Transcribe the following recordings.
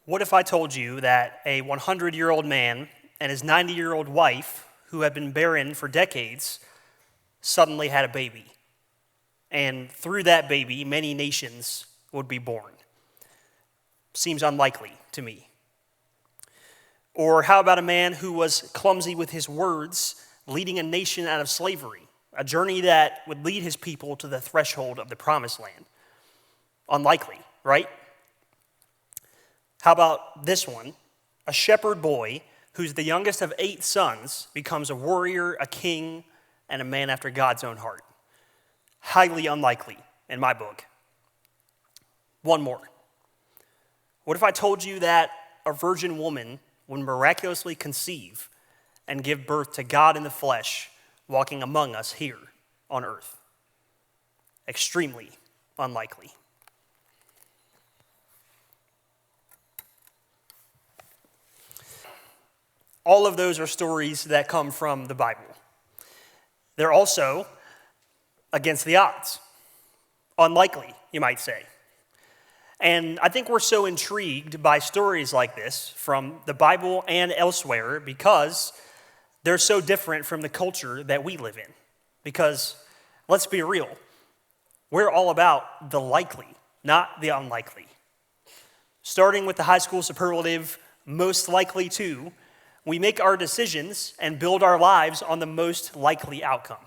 What if I told you that a 100-year-old man and his 90-year-old wife, who had been barren for decades, suddenly had a baby? And through that baby, many nations would be born. Seems unlikely to me. Or how about a man who was clumsy with his words, leading a nation out of slavery, a journey that would lead his people to the threshold of the promised land? Unlikely, right? How about this one? A shepherd boy who's the youngest of 8 sons becomes a warrior, a king, and a man after God's own heart. Highly unlikely in my book. One more. What if I told you that a virgin woman would miraculously conceive and give birth to God in the flesh, walking among us here on earth? Extremely unlikely. All of those are stories that come from the Bible. They're also against the odds. Unlikely, you might say. And I think we're so intrigued by stories like this from the Bible and elsewhere because they're so different from the culture that we live in. Because, let's be real, we're all about the likely, not the unlikely. Starting with the high school superlative, most likely to, we make our decisions and build our lives on the most likely outcome.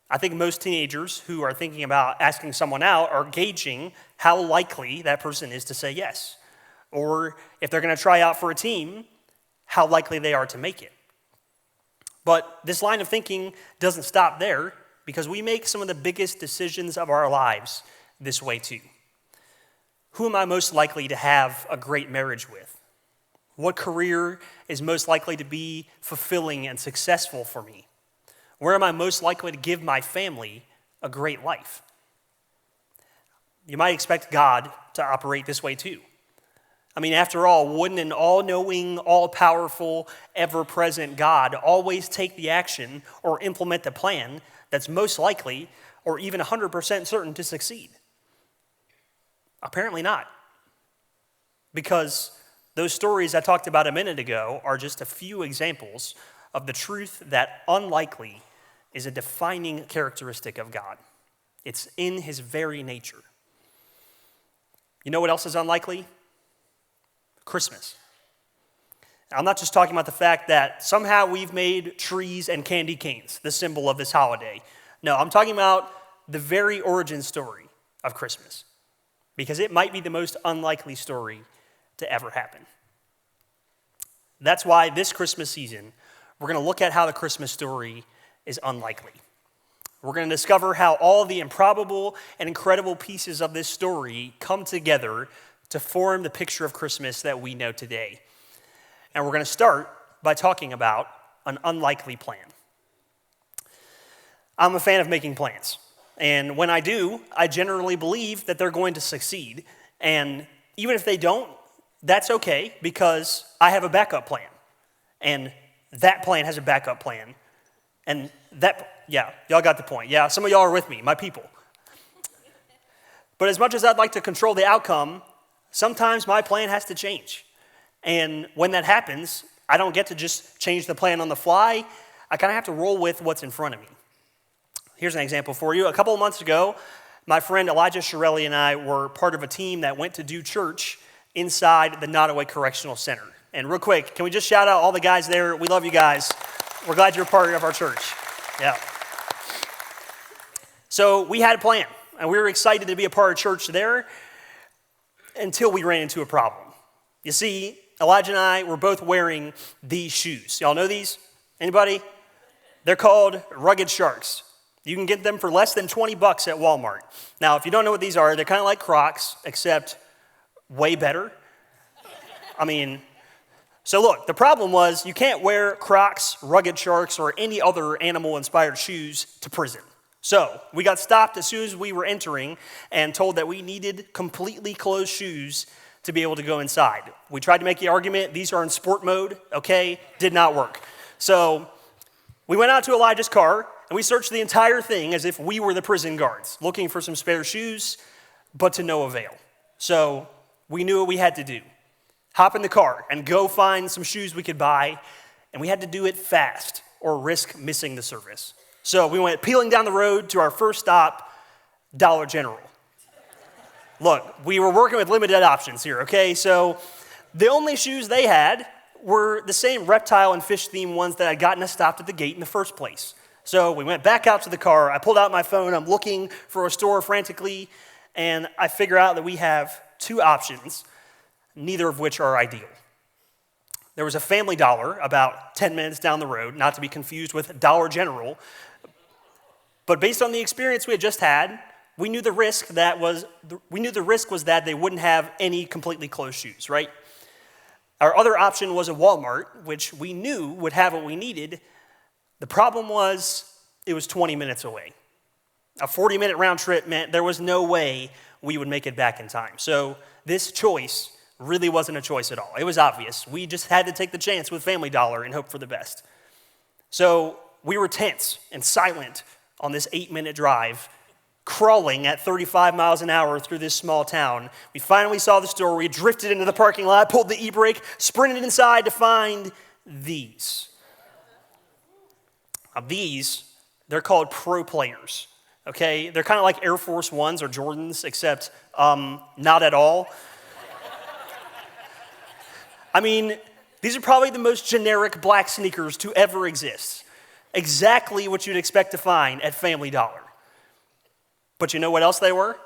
I think most teenagers who are thinking about asking someone out are gauging how likely that person is to say yes. Or if they're going to try out for a team, how likely they are to make it. But this line of thinking doesn't stop there because we make some of the biggest decisions of our lives this way too. Who am I most likely to have a great marriage with? What career is most likely to be fulfilling and successful for me? Where am I most likely to give my family a great life? You might expect God to operate this way too. I mean, after all, wouldn't an all-knowing, all-powerful, ever-present God always take the action or implement the plan that's most likely or even 100% certain to succeed? Apparently not. Because those stories I talked about a minute ago are just a few examples of the truth that unlikely is a defining characteristic of God. It's in his very nature. You know what else is unlikely? Christmas. I'm not just talking about the fact that somehow we've made trees and candy canes the symbol of this holiday. No, I'm talking about the very origin story of Christmas, because it might be the most unlikely story to ever happen. That's why this Christmas season, we're going to look at how the Christmas story is unlikely. We're going to discover how all the improbable and incredible pieces of this story come together to form the picture of Christmas that we know today. And we're going to start by talking about an unlikely plan. I'm a fan of making plans. And when I do, I generally believe that they're going to succeed. And even if they don't, that's okay because I have a backup plan. And that plan has a backup plan. And y'all got the point. Yeah, some of y'all are with me, my people. But as much as I'd like to control the outcome, sometimes my plan has to change. And when that happens, I don't get to just change the plan on the fly. I kind of have to roll with what's in front of me. Here's an example for you. A couple of months ago, my friend Elijah Shirelli and I were part of a team that went to do church inside the Nottoway Correctional Center. And real quick, can we just shout out all the guys there? We love you guys. We're glad you're part of our church. Yeah. So we had a plan, and we were excited to be a part of church there until we ran into a problem. You see, Elijah and I were both wearing these shoes. Y'all know these? Anybody? They're called Rugged Sharks. You can get them for less than $20 at Walmart. Now, if you don't know what these are, they're kind of like Crocs, except way better. So look, the problem was you can't wear Crocs, Rugged Sharks, or any other animal-inspired shoes to prison. So we got stopped as soon as we were entering and told that we needed completely closed shoes to be able to go inside. We tried to make the argument, these are in sport mode, okay? Did not work. So we went out to Elijah's car, and we searched the entire thing as if we were the prison guards, looking for some spare shoes, but to no avail. So we knew what we had to do. hop in the car, and go find some shoes we could buy, and we had to do it fast or risk missing the service. So we went peeling down the road to our first stop, Dollar General. Look, we were working with limited options here, okay? So the only shoes they had were the same reptile and fish themed ones that had gotten us stopped at the gate in the first place. So we went back out to the car. I pulled out my phone. I'm looking for a store frantically, and I figure out that we have two options, neither of which are ideal. There was a Family Dollar about 10 minutes down the road, not to be confused with Dollar General. But based on the experience we had just had, we knew the risk was that they wouldn't have any completely closed shoes, right? Our other option was a Walmart, which we knew would have what we needed. The problem was it was 20 minutes away. A 40-minute round trip meant there was no way we would make it back in time. So this choice really wasn't a choice at all. It was obvious. We just had to take the chance with Family Dollar and hope for the best. So we were tense and silent on this 8-minute drive, crawling at 35 miles an hour through this small town. We finally saw the store. We drifted into the parking lot, pulled the e-brake, sprinted inside to find these. Now these, they're called Pro Players, okay? They're kind of like Air Force Ones or Jordans, except not at all. I mean, these are probably the most generic black sneakers to ever exist. Exactly what you'd expect to find at Family Dollar. But you know what else they were?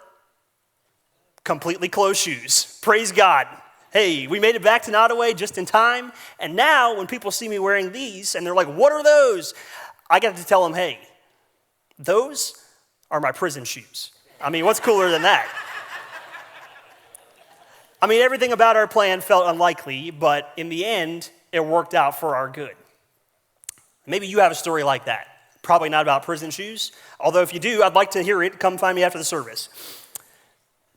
Completely closed shoes. Praise God. Hey, we made it back to Nottoway just in time, and now when people see me wearing these and they're like, what are those? I got to tell them, hey, those are my prison shoes. I mean, what's cooler than that? I mean, everything about our plan felt unlikely, but in the end, it worked out for our good. Maybe you have a story like that. Probably not about prison shoes, although if you do, I'd like to hear it. Come find me after the service.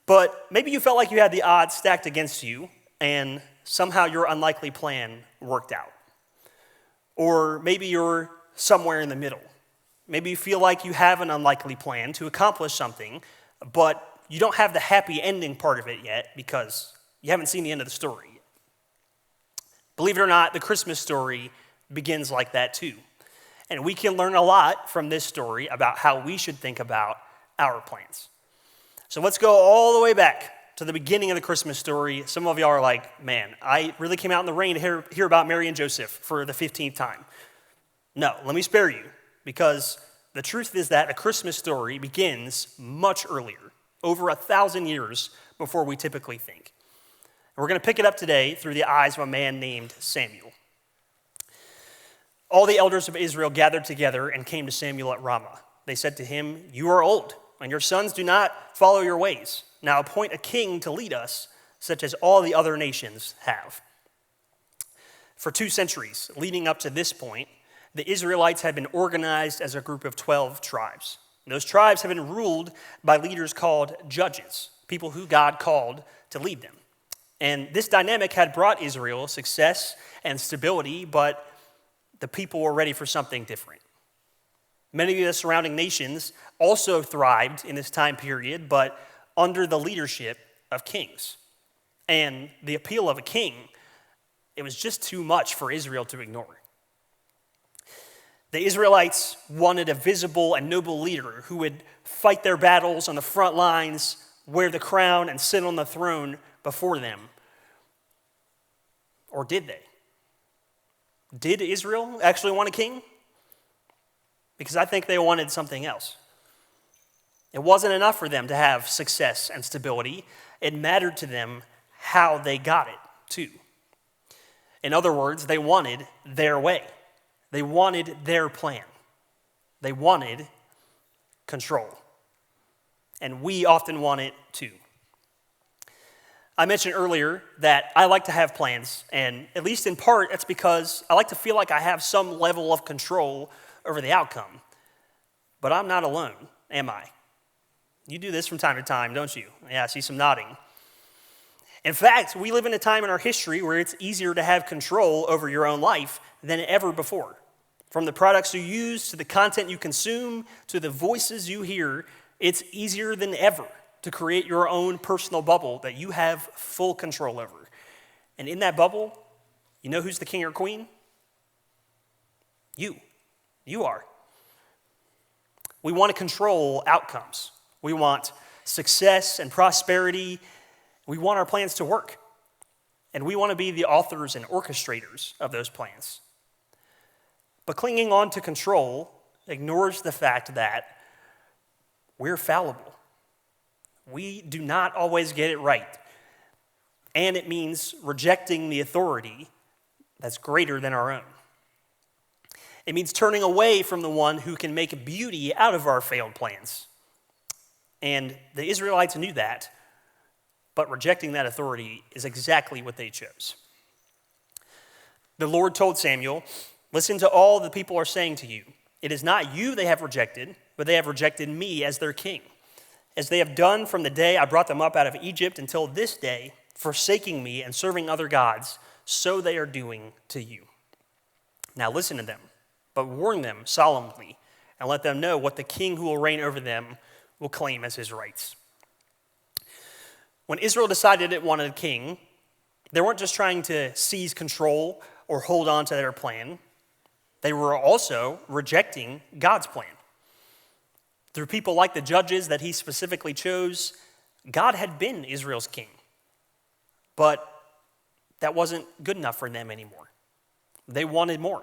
But maybe you felt like you had the odds stacked against you, and somehow your unlikely plan worked out. Or maybe you're somewhere in the middle. Maybe you feel like you have an unlikely plan to accomplish something, but you don't have the happy ending part of it yet because you haven't seen the end of the story yet. Believe it or not, the Christmas story begins like that too. And we can learn a lot from this story about how we should think about our plans. So let's go all the way back to the beginning of the Christmas story. Some of y'all are like, man, I really came out in the rain to hear about Mary and Joseph for the 15th time. No, let me spare you, because the truth is that a Christmas story begins much earlier, over 1,000 years before we typically think. And we're going to pick it up today through the eyes of a man named Samuel. All the elders of Israel gathered together and came to Samuel at Ramah. They said to him, "You are old, and your sons do not follow your ways. Now appoint a king to lead us, such as all the other nations have." For 2 centuries, leading up to this point, the Israelites had been organized as a group of 12 tribes. Those tribes have been ruled by leaders called judges, people who God called to lead them. And this dynamic had brought Israel success and stability, but the people were ready for something different. Many of the surrounding nations also thrived in this time period, but under the leadership of kings. And the appeal of a king, it was just too much for Israel to ignore. The Israelites wanted a visible and noble leader who would fight their battles on the front lines, wear the crown, and sit on the throne before them. Or did they? Did Israel actually want a king? Because I think they wanted something else. It wasn't enough for them to have success and stability. It mattered to them how they got it, too. In other words, they wanted their way. They wanted their plan. They wanted control. And we often want it too. I mentioned earlier that I like to have plans, and at least in part, it's because I like to feel like I have some level of control over the outcome. But I'm not alone, am I? You do this from time to time, don't you? Yeah, I see some nodding. In fact, we live in a time in our history where it's easier to have control over your own life than ever before. From the products you use, to the content you consume, to the voices you hear, it's easier than ever to create your own personal bubble that you have full control over. And in that bubble, you know who's the king or queen? You. You are. We want to control outcomes. We want success and prosperity. We want our plans to work. And we want to be the authors and orchestrators of those plans. But clinging on to control ignores the fact that we're fallible. We do not always get it right. And it means rejecting the authority that's greater than our own. It means turning away from the one who can make beauty out of our failed plans. And the Israelites knew that, but rejecting that authority is exactly what they chose. The Lord told Samuel, "Listen to all the people are saying to you. It is not you they have rejected, but they have rejected me as their king, as they have done from the day I brought them up out of Egypt until this day, forsaking me and serving other gods, so they are doing to you. Now listen to them, but warn them solemnly, and let them know what the king who will reign over them will claim as his rights." When Israel decided it wanted a king, they weren't just trying to seize control or hold on to their plan. They were also rejecting God's plan. Through people like the judges that he specifically chose, God had been Israel's king. But that wasn't good enough for them anymore. They wanted more.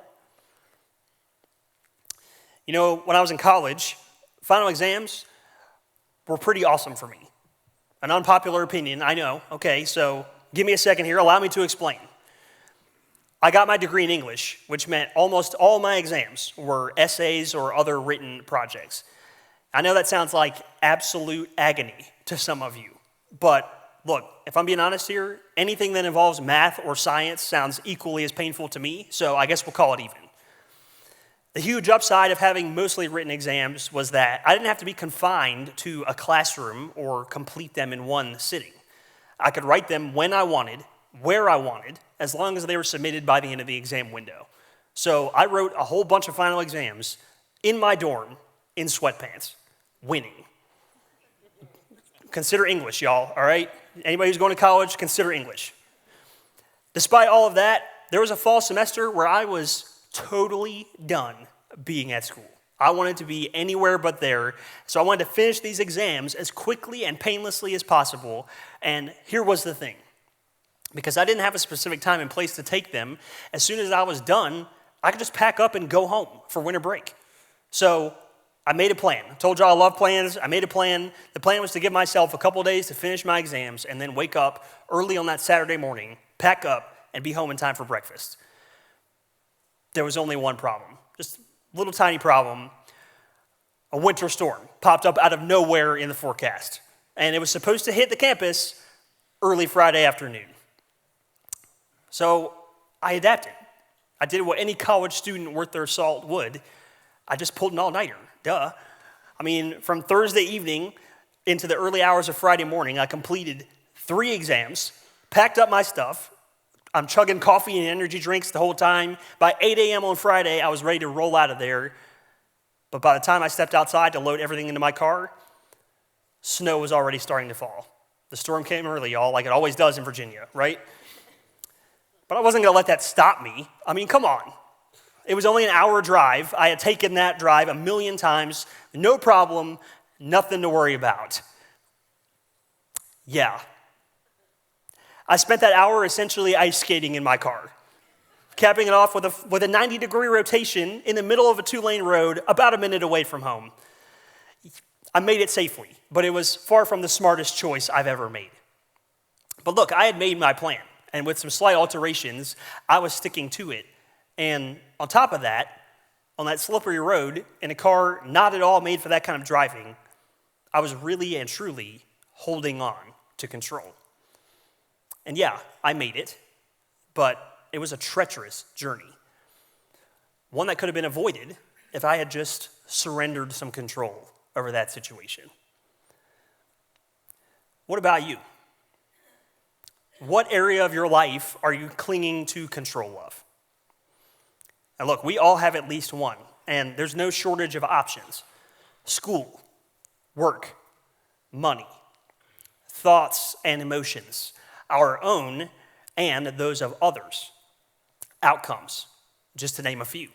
You know, when I was in college, final exams were pretty awesome for me. An unpopular opinion, I know. Okay, so give me a second here. Allow me to explain. I got my degree in English, which meant almost all my exams were essays or other written projects. I know that sounds like absolute agony to some of you, but look, if I'm being honest here, anything that involves math or science sounds equally as painful to me, so I guess we'll call it even. The huge upside of having mostly written exams was that I didn't have to be confined to a classroom or complete them in one sitting. I could write them when I wanted, where I wanted, as long as they were submitted by the end of the exam window. So I wrote a whole bunch of final exams in my dorm in sweatpants, winning. Consider English, y'all, all right? Anybody who's going to college, consider English. Despite all of that, there was a fall semester where I was totally done being at school. I wanted to be anywhere but there, so I wanted to finish these exams as quickly and painlessly as possible, and here was the thing. Because I didn't have a specific time and place to take them, as soon as I was done, I could just pack up and go home for winter break. So I made a plan. I told y'all I love plans. I made a plan. The plan was to give myself a couple days to finish my exams and then wake up early on that Saturday morning, pack up, and be home in time for breakfast. There was only one problem, just a little tiny problem. A winter storm popped up out of nowhere in the forecast, and it was supposed to hit the campus early Friday afternoon. So I adapted. I did what any college student worth their salt would. I just pulled an all-nighter, duh. I mean, from Thursday evening into the early hours of Friday morning, I completed 3 exams, packed up my stuff. I'm chugging coffee and energy drinks the whole time. By 8 a.m. on Friday, I was ready to roll out of there. But by the time I stepped outside to load everything into my car, snow was already starting to fall. The storm came early, y'all, like it always does in Virginia, right? But I wasn't going to let that stop me. I mean, come on. It was only an hour drive. I had taken that drive 1,000,000 times. No problem, nothing to worry about. Yeah. I spent that hour essentially ice skating in my car, capping it off with a 90-degree rotation in the middle of a 2-lane road about a minute away from home. I made it safely, but it was far from the smartest choice I've ever made. But look, I had made my plan. And with some slight alterations, I was sticking to it. And on top of that, on that slippery road, in a car not at all made for that kind of driving, I was really and truly holding on to control. And yeah, I made it, but it was a treacherous journey. One that could have been avoided if I had just surrendered some control over that situation. What about you? What area of your life are you clinging to control of? And look, we all have at least one, and there's no shortage of options. School, work, money, thoughts and emotions, our own and those of others. Outcomes, just to name a few.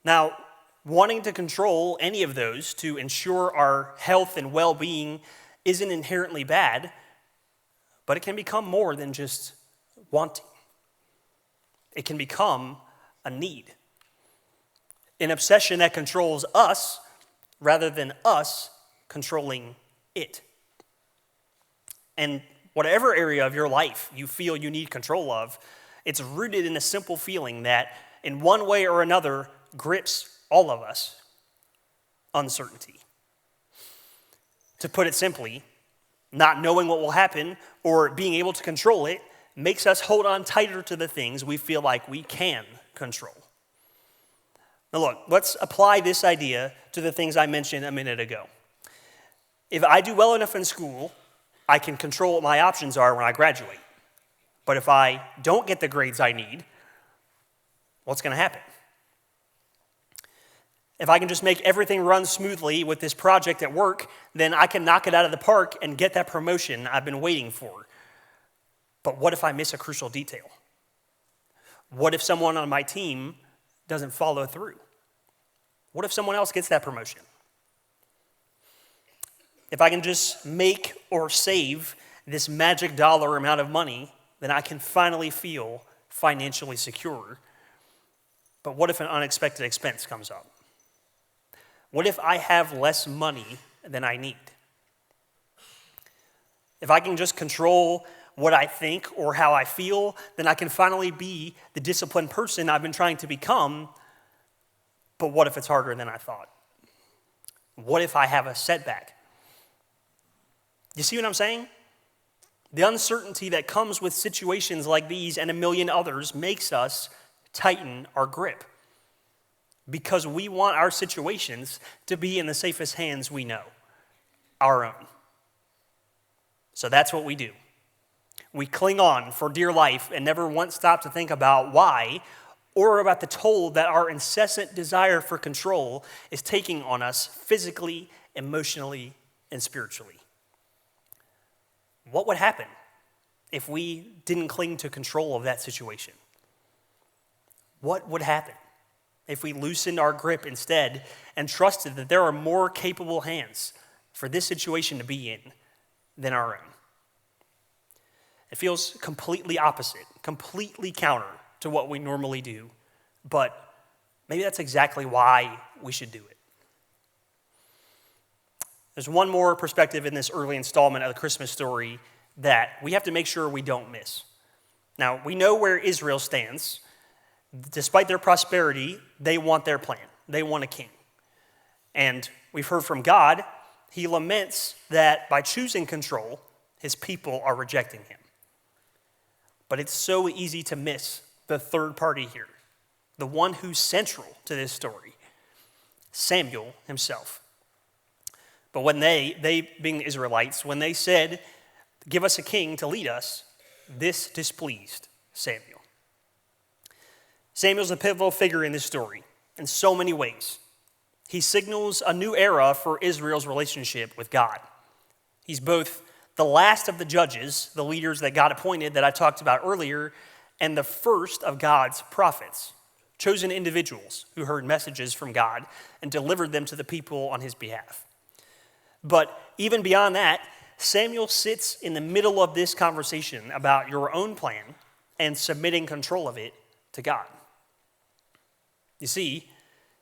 Now, wanting to control any of those to ensure our health and well-being isn't inherently bad, but it can become more than just wanting. It can become a need. An obsession that controls us rather than us controlling it. And whatever area of your life you feel you need control of, it's rooted in a simple feeling that in one way or another grips all of us: uncertainty. To put it simply, not knowing what will happen or being able to control it makes us hold on tighter to the things we feel like we can control. Now look, let's apply this idea to the things I mentioned a minute ago. If I do well enough in school, I can control what my options are when I graduate. But if I don't get the grades I need, what's going to happen? If I can just make everything run smoothly with this project at work, then I can knock it out of the park and get that promotion I've been waiting for. But what if I miss a crucial detail? What if someone on my team doesn't follow through? What if someone else gets that promotion? If I can just make or save this magic dollar amount of money, then I can finally feel financially secure. But what if an unexpected expense comes up? What if I have less money than I need? If I can just control what I think or how I feel, then I can finally be the disciplined person I've been trying to become. But what if it's harder than I thought? What if I have a setback? You see what I'm saying? The uncertainty that comes with situations like these and a million others makes us tighten our grip because we want our situations to be in the safest hands we know, our own. So that's what we do. We cling on for dear life and never once stop to think about why or about the toll that our incessant desire for control is taking on us physically, emotionally, and spiritually. What would happen if we didn't cling to control of that situation? What would happen if we loosened our grip instead and trusted that there are more capable hands for this situation to be in than our own? It feels completely opposite, completely counter to what we normally do, but maybe that's exactly why we should do it. There's one more perspective in this early installment of the Christmas story that we have to make sure we don't miss. Now, we know where Israel stands. Despite their prosperity, they want their plan. They want a king. And we've heard from God, he laments that by choosing control, his people are rejecting him. But it's so easy to miss the third party here, the one who's central to this story, Samuel himself. But when they being the Israelites, when they said, "Give us a king to lead us," this displeased Samuel. Samuel's a pivotal figure in this story in so many ways. He signals a new era for Israel's relationship with God. He's both the last of the judges, the leaders that God appointed that I talked about earlier, and the first of God's prophets, chosen individuals who heard messages from God and delivered them to the people on his behalf. But even beyond that, Samuel sits in the middle of this conversation about your own plan and submitting control of it to God. You see,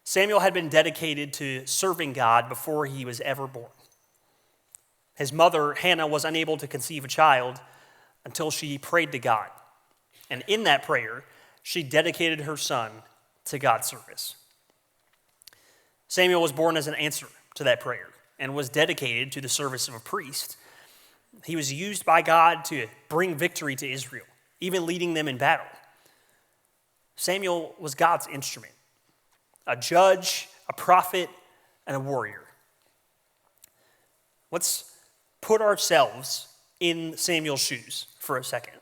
Samuel had been dedicated to serving God before he was ever born. His mother, Hannah, was unable to conceive a child until she prayed to God. And in that prayer, she dedicated her son to God's service. Samuel was born as an answer to that prayer and was dedicated to the service of a priest. He was used by God to bring victory to Israel, even leading them in battle. Samuel was God's instrument, a judge, a prophet, and a warrior. Let's put ourselves in Samuel's shoes for a second.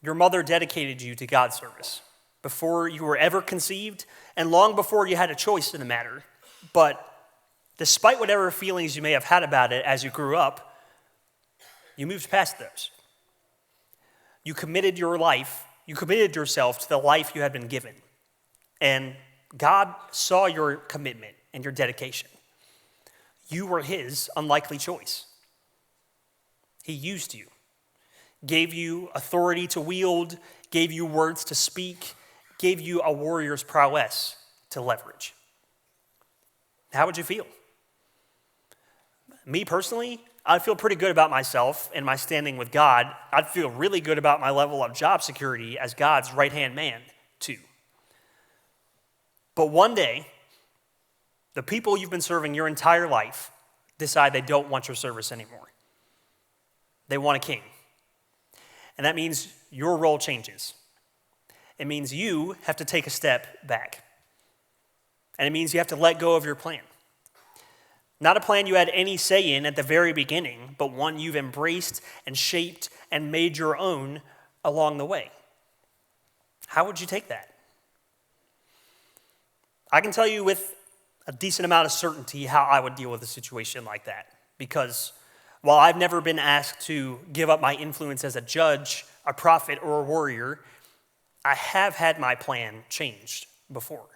Your mother dedicated you to God's service before you were ever conceived and long before you had a choice in the matter. But despite whatever feelings you may have had about it as you grew up, you moved past those. You committed yourself to the life you had been given. And God saw your commitment and your dedication. You were his unlikely choice. He used you, gave you authority to wield, gave you words to speak, gave you a warrior's prowess to leverage. How would you feel? Me personally, I'd feel pretty good about myself and my standing with God. I'd feel really good about my level of job security as God's right-hand man, too. But one day, the people you've been serving your entire life decide they don't want your service anymore. They want a king. And that means your role changes. It means you have to take a step back. And it means you have to let go of your plan. Not a plan you had any say in at the very beginning, but one you've embraced and shaped and made your own along the way. How would you take that? I can tell you with a decent amount of certainty how I would deal with a situation like that. Because while I've never been asked to give up my influence as a judge, a prophet, or a warrior, I have had my plan changed before.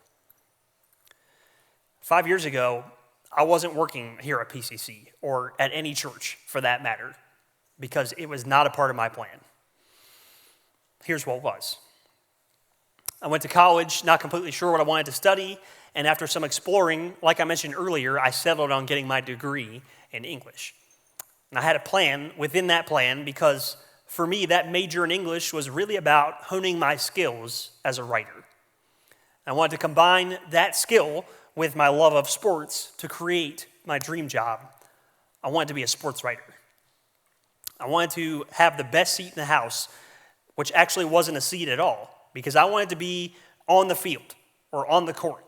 5 years ago, I wasn't working here at PCC or at any church for that matter because it was not a part of my plan. Here's what was. I went to college, not completely sure what I wanted to study, and after some exploring, like I mentioned earlier, I settled on getting my degree in English. And I had a plan within that plan because for me, that major in English was really about honing my skills as a writer. I wanted to combine that skill with my love of sports to create my dream job. I wanted to be a sports writer. I wanted to have the best seat in the house, which actually wasn't a seat at all, because I wanted to be on the field or on the court,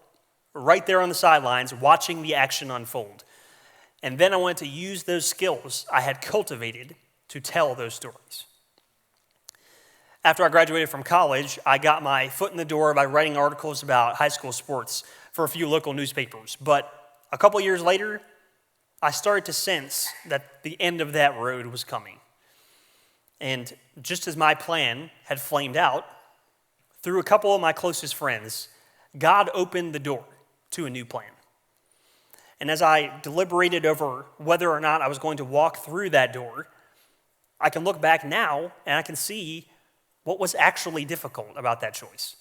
right there on the sidelines, watching the action unfold. And then I wanted to use those skills I had cultivated to tell those stories. After I graduated from college, I got my foot in the door by writing articles about high school sports for a few local newspapers. But a couple years later, I started to sense that the end of that road was coming. And just as my plan had flamed out, through a couple of my closest friends, God opened the door to a new plan. And as I deliberated over whether or not I was going to walk through that door, I can look back now and I can see what was actually difficult about that choice.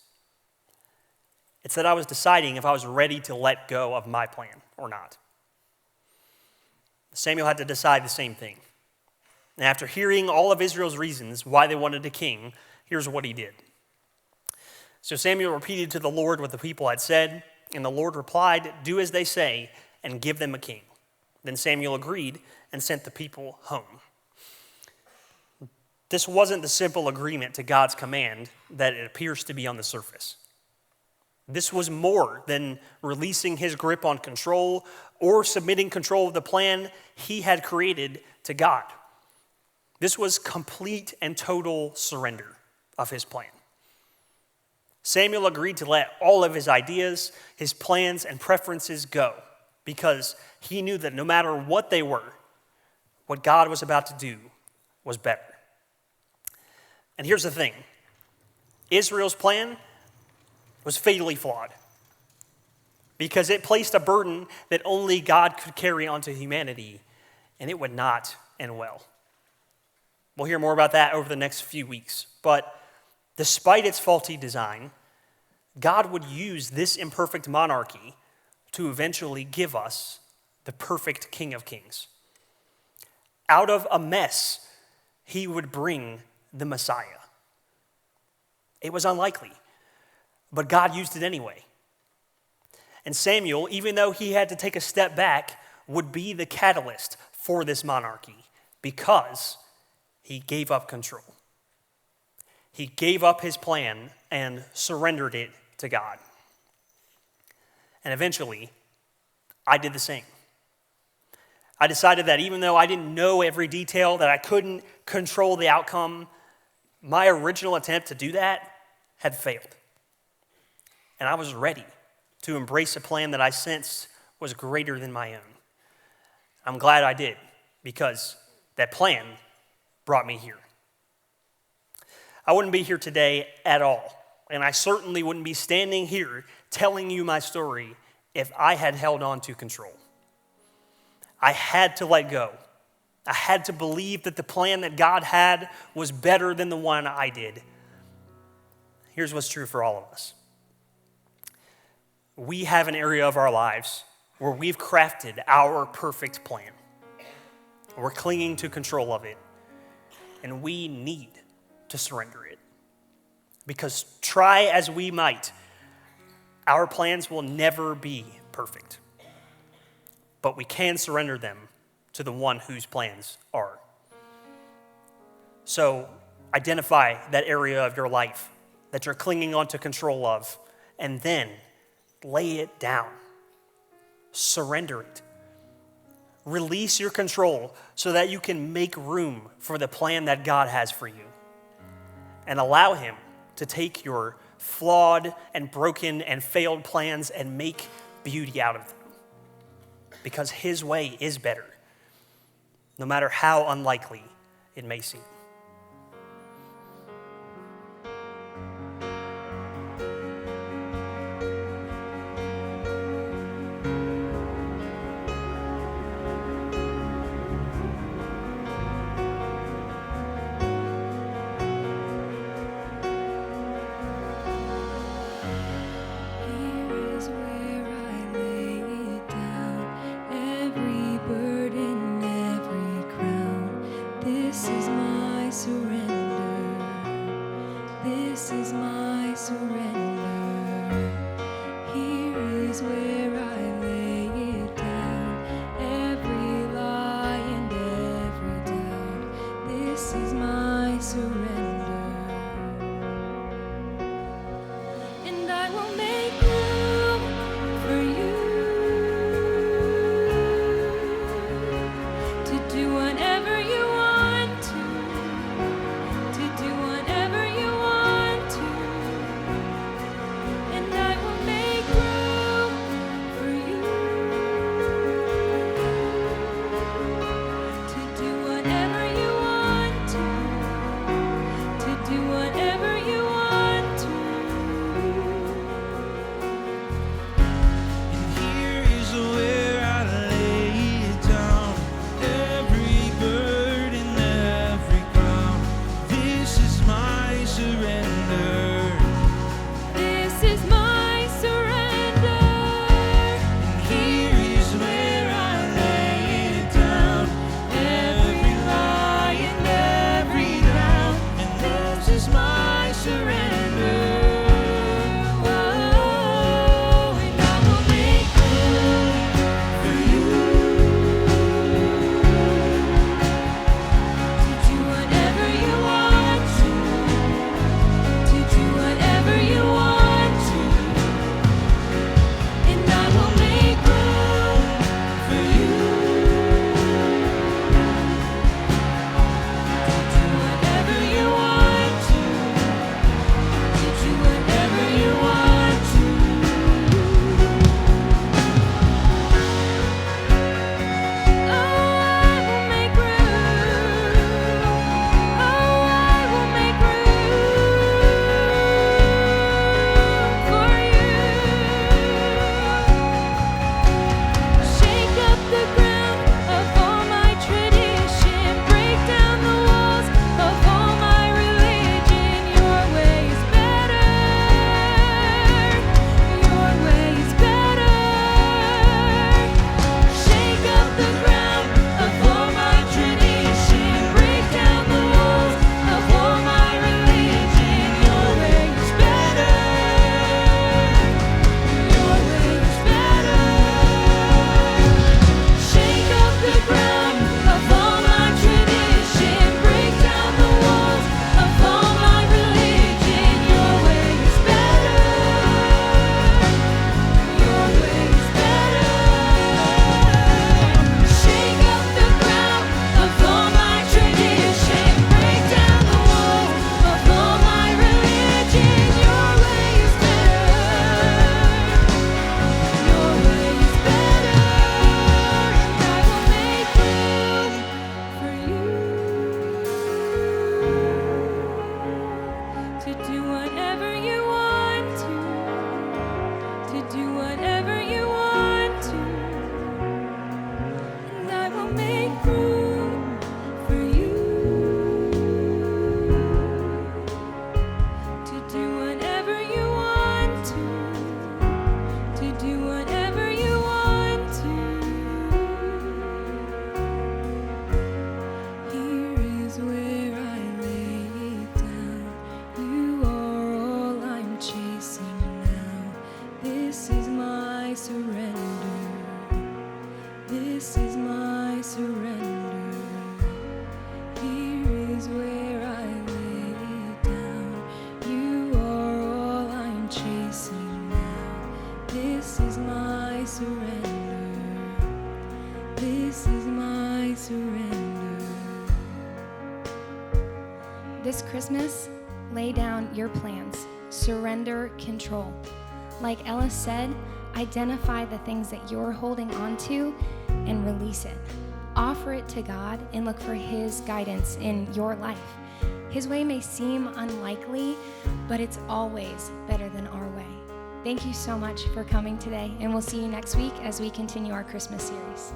It's that I was deciding if I was ready to let go of my plan or not. Samuel had to decide the same thing. And after hearing all of Israel's reasons why they wanted a king, here's what he did. So Samuel repeated to the Lord what the people had said, and the Lord replied, "Do as they say and give them a king." Then Samuel agreed and sent the people home. This wasn't the simple agreement to God's command that it appears to be on the surface. This was more than releasing his grip on control or submitting control of the plan he had created to God. This was complete and total surrender of his plan. Samuel agreed to let all of his ideas, his plans, and preferences go because he knew that no matter what they were, what God was about to do was better. And here's the thing. Israel's plan was fatally flawed because it placed a burden that only God could carry onto humanity, and it would not end well. We'll hear more about that over the next few weeks. But despite its faulty design, God would use this imperfect monarchy to eventually give us the perfect King of Kings. Out of a mess, he would bring the Messiah. It was unlikely, but God used it anyway. And Samuel, even though he had to take a step back, would be the catalyst for this monarchy because he gave up control. He gave up his plan and surrendered it to God. And eventually, I did the same. I decided that even though I didn't know every detail, that I couldn't control the outcome, my original attempt to do that had failed. And I was ready to embrace a plan that I sensed was greater than my own. I'm glad I did, because that plan brought me here. I wouldn't be here today at all. And I certainly wouldn't be standing here telling you my story if I had held on to control. I had to let go. I had to believe that the plan that God had was better than the one I did. Here's what's true for all of us. We have an area of our lives where we've crafted our perfect plan. We're clinging to control of it, and we need to surrender it. Because try as we might, our plans will never be perfect. But we can surrender them to the one whose plans are. So identify that area of your life that you're clinging on to control of, and then lay it down. Surrender it. Release your control so that you can make room for the plan that God has for you. And allow him to take your flawed and broken and failed plans and make beauty out of them. Because his way is better, no matter how unlikely it may seem. This Christmas, lay down your plans. Surrender control. Like Ellis said, identify the things that you're holding on to and release it. Offer it to God and look for His guidance in your life. His way may seem unlikely, but it's always better than our way. Thank you so much for coming today, and we'll see you next week as we continue our Christmas series.